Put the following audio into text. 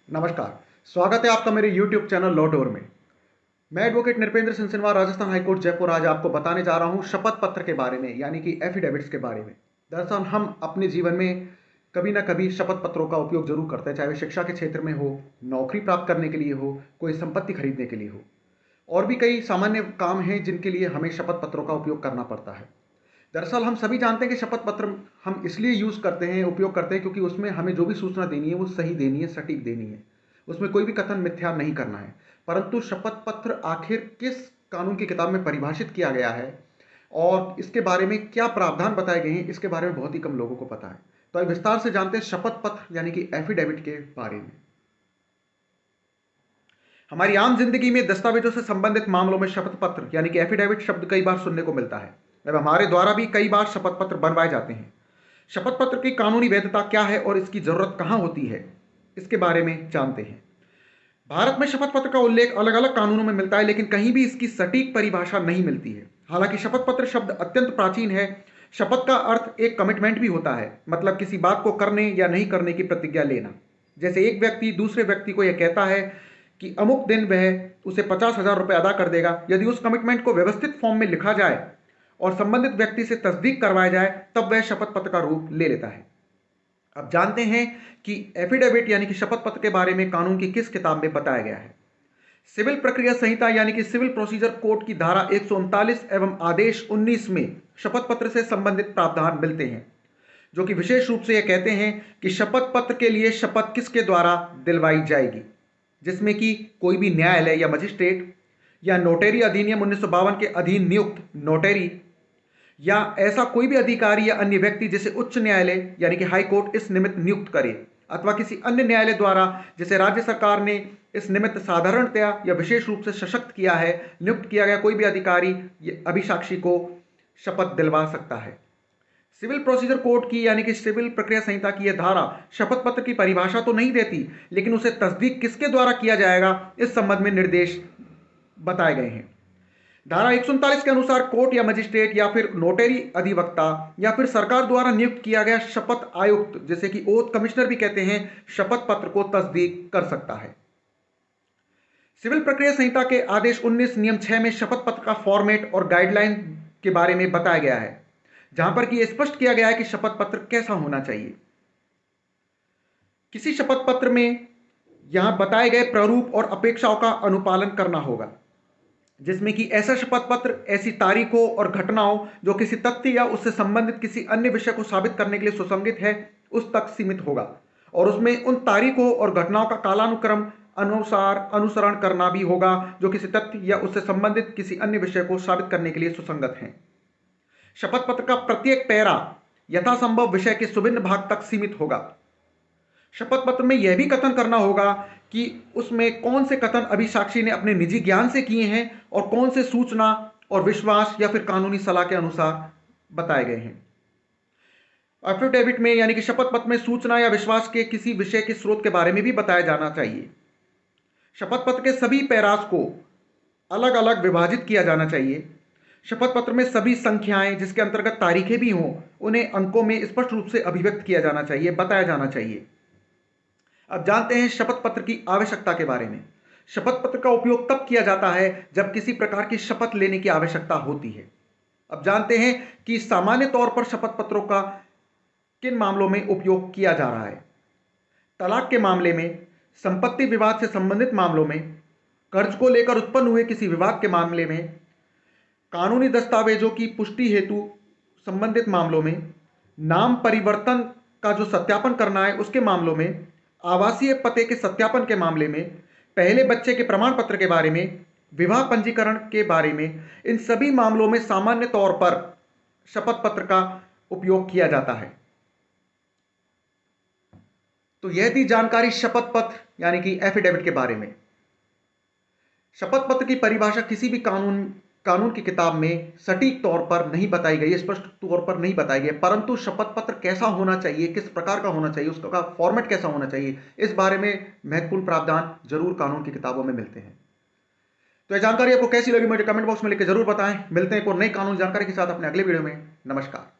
नमस्कार। स्वागत है आपका मेरे YouTube चैनल लॉ टूर में। मैं advocate Nripendra Singh Sinwar, Rajasthan high court Jaipur, आज आपको बताने जा रहा हूं शपथ पत्र के बारे में, यानी कि एफिडेविट्स के बारे में। दरअसल हम अपने जीवन में कभी ना कभी शपथ पत्रों का उपयोग जरूर करते हैं, चाहे वह शिक्षा के क्षेत्र में हो, नौकरी प्राप्त करने के लिए हो, कोई संपत्ति खरीदने के लिए हो, और भी कई सामान्य काम हैं जिनके लिए हमें शपथ पत्रों का उपयोग करना पड़ता है। दरअसल हम सभी जानते हैं कि शपथ पत्र हम इसलिए यूज़ करते हैं, उपयोग करते हैं, क्योंकि उसमें हमें जो भी सूचना देनी है वो सही देनी है, सटीक देनी है। उसमें कोई भी कथन मिथ्या नहीं करना है। परंतु शपथ पत्र आखिर किस कानून की किताब में परिभाषित किया गया है और इसके बारे में क्या प्रावधान बताए गए हैं, इसके बारे में बहुत ही कम लोगों को पता है। तो अब विस्तार से जानते हैं शपथ पत्र यानी कि एफिडेविट के बारे में। हमारी आम जिंदगी में दस्तावेजों से संबंधित मामलों में शपथ पत्र यानी कि एफिडेविट शब्द कई बार सुनने को मिलता है। अब हमारे द्वारा भी कई बार शपथ पत्र बनवाए जाते हैं। शपथ पत्र की कानूनी वैधता क्या है और इसकी जरूरत कहां होती है, इसके बारे में जानते हैं। भारत में शपथ पत्र का उल्लेख अलग अलग कानूनों में मिलता है, लेकिन कहीं भी इसकी सटीक परिभाषा नहीं मिलती है। हालांकि शपथ पत्र शब्द अत्यंत प्राचीन है। शपथ का अर्थ एक कमिटमेंट भी होता है, मतलब किसी बात को करने या नहीं करने की प्रतिज्ञा लेना। जैसे एक व्यक्ति दूसरे व्यक्ति को यह कहता है कि अमुक दिन वह उसे 50,000 रुपये अदा कर देगा। यदि उस कमिटमेंट को व्यवस्थित फॉर्म में लिखा जाए और संबंधित व्यक्ति से तस्दीक करवाया जाए, तब वह शपथ पत्र का रूप ले लेता है। अब जानते हैं कि एफिडेविट यानी कि शपथ पत्र के बारे में कानून की किस किताब में बताया गया है। सिविल प्रक्रिया संहिता यानी कि सिविल प्रोसीजर कोड की धारा 139 एवं आदेश 19 में शपथ पत्र से संबंधित प्रावधान मिलते हैं, जो कि विशेष रूप से यह कहते हैं कि शपथ पत्र के लिए शपथ किसके द्वारा दिलवाई जाएगी, जिसमें कि कोई भी न्यायालय या मजिस्ट्रेट या नोटरी अधिनियम 1952 के अधीन नियुक्त नोटरी या ऐसा कोई भी अधिकारी या अन्य व्यक्ति जिसे उच्च न्यायालय यानी कि हाई कोर्ट इस निमित्त नियुक्त करे, अथवा किसी अन्य न्यायालय द्वारा जिसे राज्य सरकार ने इस निमित्त साधारणतया या विशेष रूप से सशक्त किया है, नियुक्त किया गया कोई भी अधिकारी अभिसाक्षी को शपथ दिलवा सकता है। सिविल प्रोसीजर कोड की यानी कि सिविल प्रक्रिया संहिता की यह धारा शपथ पत्र की परिभाषा तो नहीं देती, लेकिन उसे तस्दीक किसके द्वारा किया जाएगा इस संबंध में निर्देश बताए गए हैं। धारा 139 के अनुसार कोर्ट या मजिस्ट्रेट या फिर नोटरी अधिवक्ता या फिर सरकार द्वारा नियुक्त किया गया शपथ आयुक्त, जिसे कि ओथ कमिश्नर भी कहते हैं, शपथ पत्र को तस्दीक कर सकता है। सिविल प्रक्रिया संहिता के आदेश 19 नियम 6 में शपथ पत्र का फॉर्मेट और गाइडलाइन के बारे में बताया गया है, जहां पर कि यह स्पष्ट किया गया है कि शपथ पत्र कैसा होना चाहिए। किसी शपथ पत्र में यहां बताए गए प्रारूप और अपेक्षाओं का अनुपालन करना होगा, जिसमें कि ऐसा शपथ पत्र ऐसी तारीखों और घटनाओं जो किसी तथ्य या उससे संबंधित किसी अन्य विषय को साबित करने के लिए सुसंगत है उस तक सीमित होगा, और उसमें उन तारीखों और घटनाओं का कालानुक्रम अनुसार अनुसरण करना भी होगा जो किसी तथ्य या उससे संबंधित किसी अन्य विषय को साबित करने के लिए सुसंगत हैं। शपथ पत्र का प्रत्येक पैरा यथासंभव विषय के सुभिन्न भाग तक सीमित होगा। शपथ पत्र में यह भी कथन करना होगा कि उसमें कौन से कथन अभिसाक्षी ने अपने निजी ज्ञान से किए हैं और कौन से सूचना और विश्वास या फिर कानूनी सलाह के अनुसार बताए गए हैं। एफिडेविट में यानी कि शपथ पत्र में सूचना या विश्वास के किसी विषय के स्रोत के बारे में भी बताया जाना चाहिए। शपथ पत्र के सभी पैरास को अलग अलग विभाजित किया जाना चाहिए। शपथ पत्र में सभी संख्याएं जिसके अंतर्गत तारीखें भी हों, उन्हें अंकों में स्पष्ट रूप से अभिव्यक्त किया जाना चाहिए, बताया जाना चाहिए। अब जानते हैं शपथ पत्र की आवश्यकता के बारे में। शपथ पत्र का उपयोग तब किया जाता है जब किसी प्रकार की शपथ लेने की आवश्यकता होती है। अब जानते हैं कि सामान्य तौर पर शपथ पत्रों का किन मामलों में उपयोग किया जा रहा है। तलाक के मामले में, संपत्ति विवाद से संबंधित मामलों में, कर्ज को लेकर उत्पन्न हुए किसी विवाद के मामले में, कानूनी दस्तावेजों की पुष्टि हेतु संबंधित मामलों में, नाम परिवर्तन का जो सत्यापन करना है उसके मामलों में, आवासीय पते के सत्यापन के मामले में, पहले बच्चे के प्रमाण पत्र के बारे में, विवाह पंजीकरण के बारे में, इन सभी मामलों में सामान्य तौर पर शपथ पत्र का उपयोग किया जाता है। तो यह थी जानकारी शपथ पत्र यानी कि एफिडेविट के बारे में। शपथ पत्र की परिभाषा किसी भी कानून की किताब में सटीक तौर पर नहीं बताई गई, स्पष्ट तौर पर नहीं बताई गई, परंतु शपथ पत्र कैसा होना चाहिए, किस प्रकार का होना चाहिए, उसका फॉर्मेट कैसा होना चाहिए, इस बारे में महत्वपूर्ण प्रावधान जरूर कानून की किताबों में मिलते हैं। तो यह जानकारी आपको कैसी लगी मुझे कमेंट बॉक्स में लिख के जरूर बताएं। मिलते हैं एक और नई कानूनी जानकारी के साथ अपने अगले वीडियो में। नमस्कार।